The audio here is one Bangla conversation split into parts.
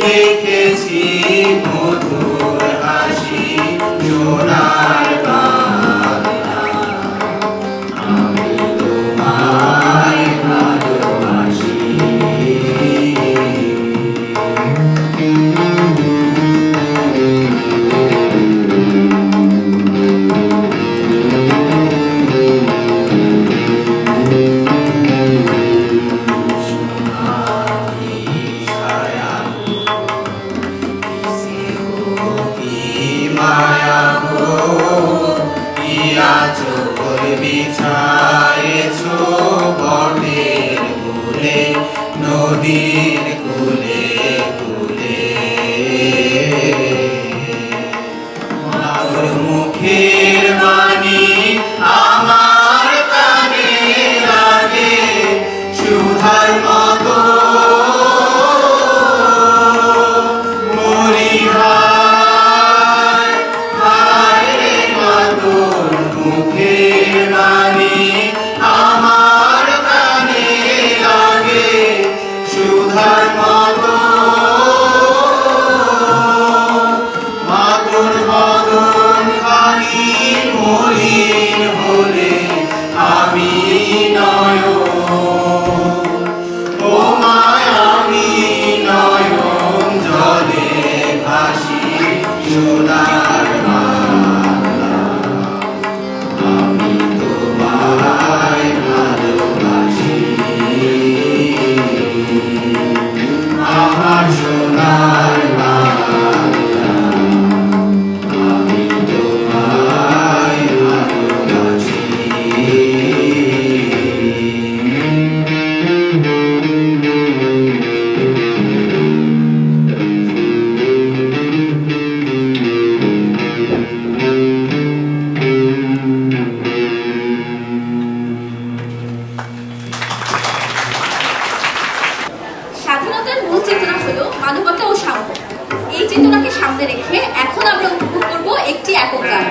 দেখেছি মধুর হাসি সোনার বাংলা, আমি তোমায় ভালোবাসি। মায়া গো ইয়া চোখর বিছায়েছো বটের মূলে, নদীর কূলে কূলে। মাগোর মুখের বাণী আমার কানে লাগে সুধার মতো, আমার কানে লাগে সুধার মতো। মাগোর বদন খানি মলিন হলে আমি নয়ন, ও মায়া আমি নয়ন জলে ভাসি সোনার বাংলা, আমি তোমায় ভালোবাসি। আমার সোনার বাংলা, আমি তোমায় ভালোবাসি। স্বাধীনতার মূল চেতনা হলো মানবতা ও সাম্য। এই চেতনাকে সামনে রেখে এখন আমরা উপভোগ করব একটি একক গান।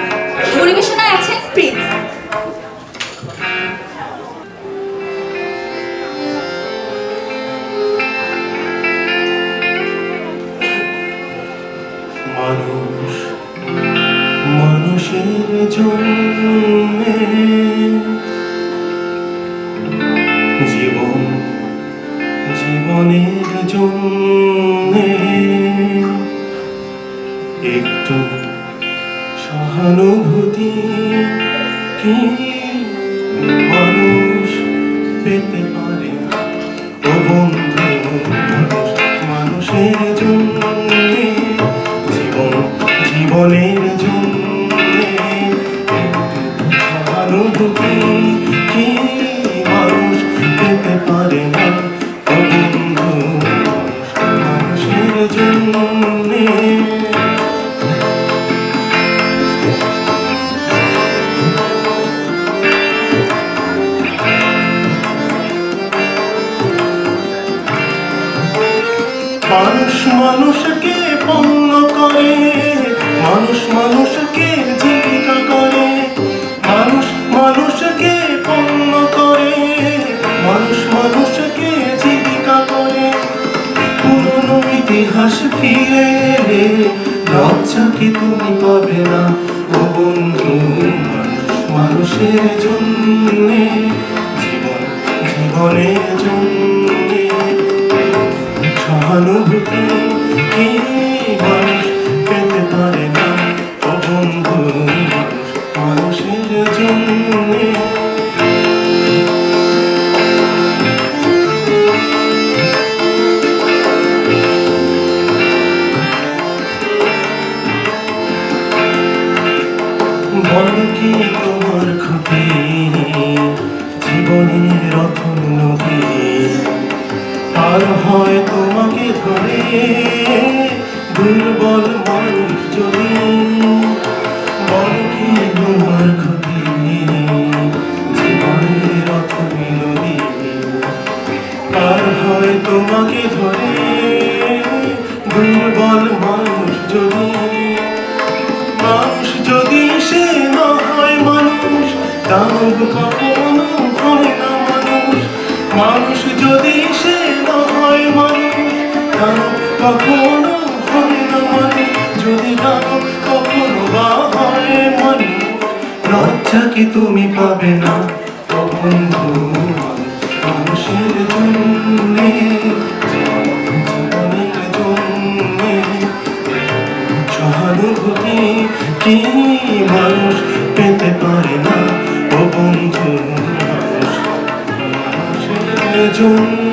পরিবেশনায় আছেন প্রিন্স। মানুষ মানুষের জন্যে, জীবন জীবনের জন্যে, একটু সহানুভূতি কি মানুষ পেতে পারে না? ও বন্ধু, মানুষ মানুষের জন্যে, জীবন জীবনের জন্যে, সহানুভূতি কি মানুষ পেতে পারে না? ও বন্ধু, মানুষের জন্যে। মানুষ মানুষকে পণ্য করে, মানুষ মানুষকে জীবিকা করে, মানুষ মানুষকে পণ্য করে, মানুষ মানুষকে জীবিকা করে। পুরনো ইতিহাস ফিরে এলে লজ্জাকে তুমি পাবে না। ও বন্ধু, মানুষ মানুষের জন্যে, জীবন জীবনের জন্যে, সহানুভূতি কি মানুষ পেতে পারে না? ও বন্ধু, মানুষ মানুষের জন্যে। বল কি তোমার ক্ষতি, জীবনের রতন নদী পার হয় তোমাকে ধরে দুর্বল মানুষ যদি। বল কি তোমার ক্ষতি, জীবনের রতন নদী পার হয় তোমাকে ধরে দুর্বল মানুষ যদি। মানুষ যদি সে না হয় মানুষ, দানব কখনো হয় না মানুষ। মানুষ যদি সে না হয় মানুষ, দানব কখনো হয় না মানুষ যদি জানো কখনো বা হয় মানুষ লজ্জা কি তুমি পাবে না ও বন্ধু মানুষের জন্যে জীবনের জন্যে সহানুভূতি কি মানুষ পেতে পারে না ও বন্ধু মানুষের জন্যে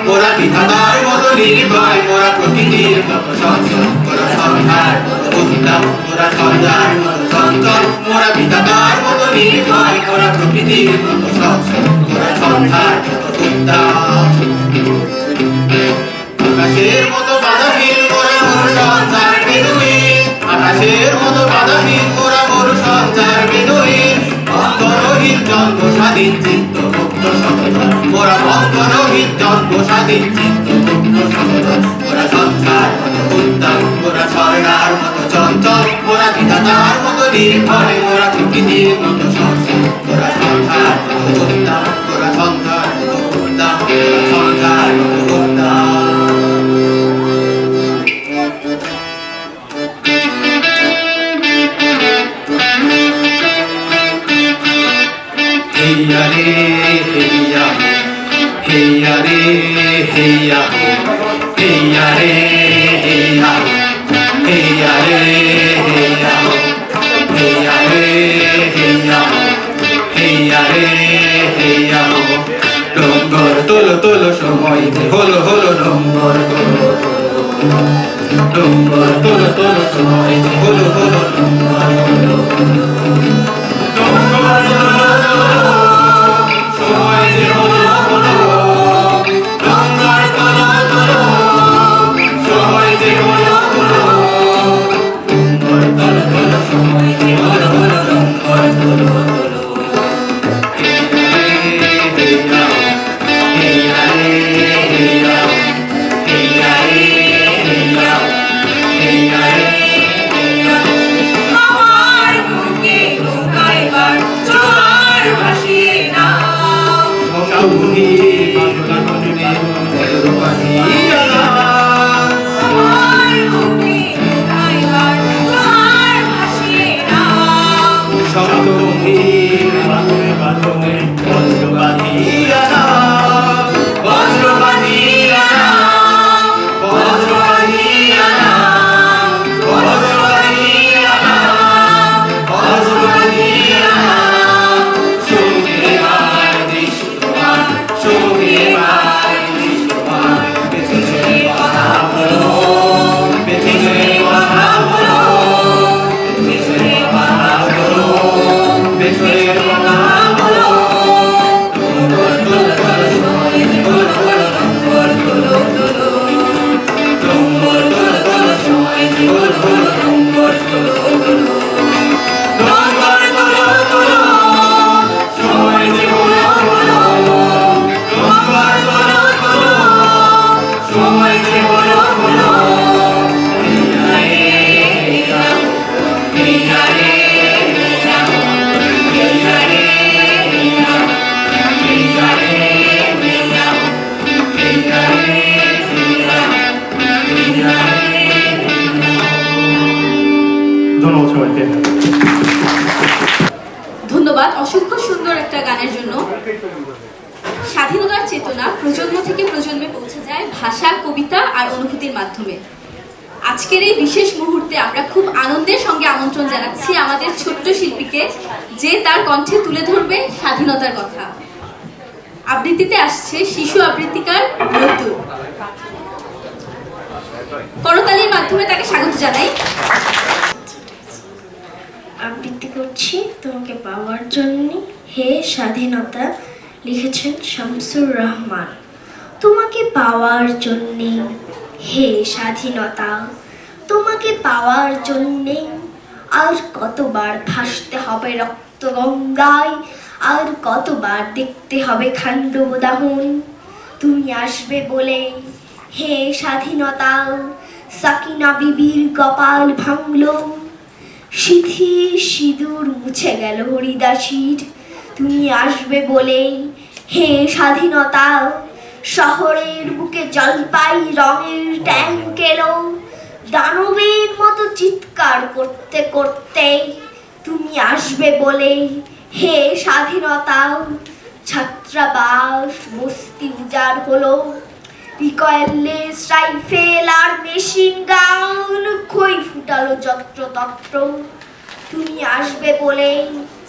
মোরা বিধাতার মতো নির্ভয় মোরা প্রকৃতির মতো সচল মোরা সংখ্যার মতো উত্তম মোরা সন্ধ্যার মতো চঞ্চল মোরা বিধাতার মতো নির্ভয় মোরা প্রকৃতির মতো সচল মোরা সংখ্যার মতো উত্তম আকাশের মতো বাধাহীন মোরা মোর সঞ্চার বেদুইন আকাশের মতো বাধাহীন মোরা মোর সঞ্চার বেদুইন বন্ধনহীন জন্ম স্বাধীন চিত্ত মুক্ত সততা মোরা বন্ধনহীন জন্ম স্বাধীন চিত্ত মুক্ত সততা মোরা সংসার মতো উত্তম মোরা ঝর্ণার মতো চঞ্চল মোরা বিধাতার মতো নির্ভয় মোরা প্রকৃতির মতো সচল মোরা সংসার মতো উত্তম মোরা সংসার মতো উত্তম মোরা সংসার মতো উত্তম হেইয়া হো হেইয়া রে হেইয়া হো হেইয়া রে হেইয়া হো হেইয়া রে হেইয়া হো হেইয়া রে হেইয়া হো ডঙ্গর তোলো তোলো সময় যে হলো হলো ডঙ্গর তোলো ডঙ্গর তোলো তোলো সময় যে হলো হলো ডঙ্গর তোলো ডঙ্গর তোলো সময় যে হলো হলো ডঙ্গর তোলো তোলো সময় যে হলো হলো ডঙ্গর তোলো তোলো সময় যে হলো হলো ডঙ্গর তোলো তোলো হেইয়া রে হেইয়া হেইয়া রে হেইয়া হেইয়া রে আমার বুকে ঢোকাইবার জোয়ার ভাসিয়ে নাও সবুনি বাংলা আমার বুকে ঢোকাইবার জোয়ার ভাসিয়ে নাও সপ্তমী বাঁধে বাঁধে বজ্র বাঁধিয়া নাও বজ্র বাঁধিয়া নাও বজ্র বাঁধিয়া নাও বজ্র বাঁধিয়া নাও বজ্র বাঁধিয়া নাও সঙ্গে বার দৃশ্যমান সঙ্গে বার দৃশ্যমান পেছনে কথা বলো পেছনে কথা বলো পেছনে কথা বলো পেছনে কথা বলো ডঙ্গর তোলো তোলো সময় যে হলো হলো ডঙ্গর তোলো তোলো ডঙ্গর তোলো তোলো সময় যে হলো হলো ডঙ্গর তোলো তোলো ডঙ্গর তোলো তোলো সময় যে হলো হলো ডঙ্গর তোলো তোলো সময় যে হলো হলো হেইয়া রে হেইয়া হেইয়া রে হেইয়া হেইয়া রে হেইয়া হেইয়া রে হেইয়া হেইয়া রে ধন্যবাদ সবাইকে। ধন্যবাদ অসংখ্য সুন্দর একটা গানের জন্য। স্বাধীনতার চেতনা প্রজন্ম থেকে প্রজন্মে পৌঁছে যায় ভাষা, কবিতা আর অনুভূতির মাধ্যমে। আজকের এই বিশেষ মুহূর্তে আমরা খুব আনন্দের সঙ্গে আমন্ত্রণ জানাচ্ছি আমাদের ছোট্ট শিল্পীকে, যে তার কণ্ঠে তুলে ধরবে স্বাধীনতার কথা। আবৃত্তিতে আসছে শিশু আবৃত্তিকার রতুল। করতালির মাধ্যমে তাকে স্বাগত জানাই। আবৃত্তি করছি তোমাকে পাওয়ার জন্য হে স্বাধীনতা, লিখেছেন শামসুর রহমান। তোমাকে পাওয়ার জন্যে হে স্বাধীনতা, তোমাকে পাওয়ার জন্যে আর কতবার ভাসতে হবে রক্ত গঙ্গায়, আর কতবার দেখতে হবে খান্ডব দাহন। তুমি আসবে বলে হে স্বাধীনতা, সাকিনা বিবির কপাল ভাঙল, সিথির সিঁদুর মুছে গেল হরিদাসীর। তুমি আসবে বলে হে স্বাধীনতা, শহরের বুকে জলপাই রঙের ট্যাঙ্ক এলো, দানবের মতো চিৎকার করতে করতে। তুমি আসবে বলে হে স্বাধীনতা, ছাত্রাবাস বস্তি উজাড় হলো, রিকয়েললেস রাইফেল আর মেশিন গান খই ফুটালো যত্রতত্র। তুমি আসবে বলে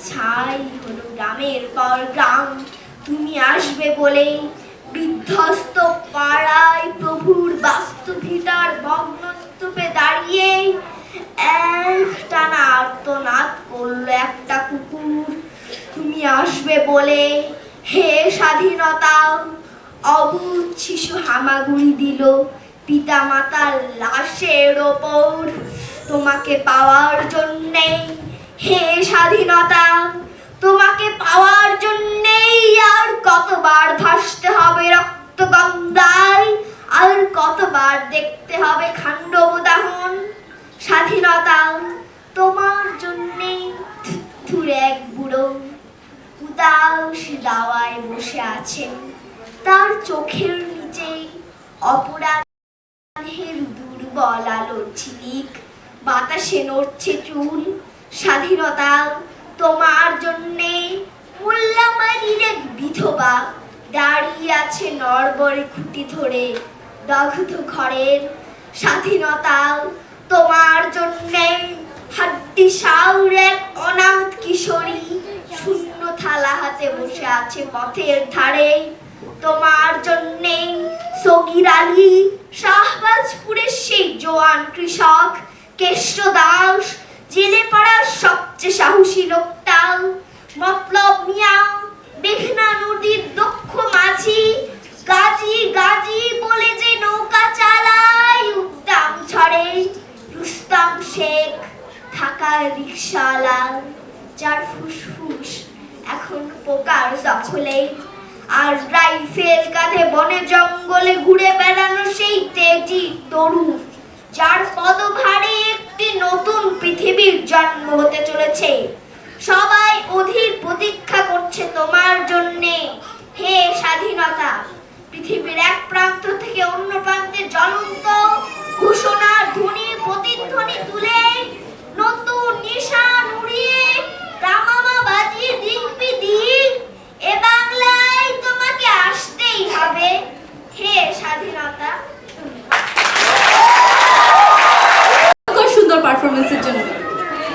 ছাই হলো গ্রামের পর গ্রাম। তুমি আসবে বলে বিধ্বস্ত পাড়ায় প্রভুর বাস্তুভিটার ভগ্নস্তূপে দাঁড়িয়ে একটানা আর্তনাদ করলো একটা কুকুর। তুমি আসবে বলে হে স্বাধীনতা, অবুঝ শিশু হামাগুড়ি দিল পিতা মাতার লাশের ওপর। তোমাকে পাওয়ার জন্যে হে স্বাধীনতা, তোমাকে পাওয়ার জন্যেই আর কতবার ভাসতে হবে রক্ত গঙ্গায়, আর কতবার দেখতে হবে খান্ডব দাহন। স্বাধীনতা তোমার জন্যেই ধুরে এক বুড়ো উদাস দাওয়ায় বসে আছেন, তার চোখের নিচে অপরাধের দুর্বল আলোর ঝিলিক, বাতাসে নড়ছে চুল। স্বাধীনতা তোমার জন্যে মোল্লামারির এক বিধবা দাঁড়িয়ে আছে নড়বড়ে খুঁটি ধরে, দগ্ধ ঘরের স্বাধীনতা তোমার জন্যে। হাড্ডি সাউর এক অনাথ কিশোরী শূন্য থালা হাতে বসে আছে পথের ধারে তোমার জন্যে। সগির আলী শাহবাজপুরের সেই জোয়ান কৃষক, কেষ্ট দাস জেলে পাড়ার সবচেয়ে সাহসী লোকটা, মতলব মিয়া মেঘনা নদীর দক্ষ মাঝি, গাজী গাজী বলে যে নৌকা চালায় উদ্দাম ঝড়ে, রুস্তম শেখ ঢাকার রিকশাওয়ালা, যার ফুসফুস এখন পোকার দখলে, আর রাইফেল কাঁধে বনে জঙ্গলে ঘুরে বেড়ানো সেই তেজি তরুণ, যার পদভারে একটি নতুন পৃথিবীর জন্ম হতে চলেছে। সবাই অধীর প্রতীক্ষা করছে তোমার জন্যে। হে স্বাধীনতা, পৃথিবীর এক প্রান্ত থেকে অন্য প্রান্তে জ্বলন্ত ঘোষণার ধ্বনি প্রতিধ্বনি তুলে নতুন নিশান উড়িয়ে দামামা বাজিয়ে দিকবি দিক এ বাংলায় তোমাকে আসতেই হবে। হে স্বাধীনতা। সুন্দর পারফরমেন্সের জন্য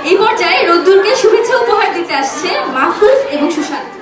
এই পর্যায়ে রোদ্দুরকে শুভেচ্ছা উপহার দিতে আসছে মাহফুজ এবং সুশান্ত।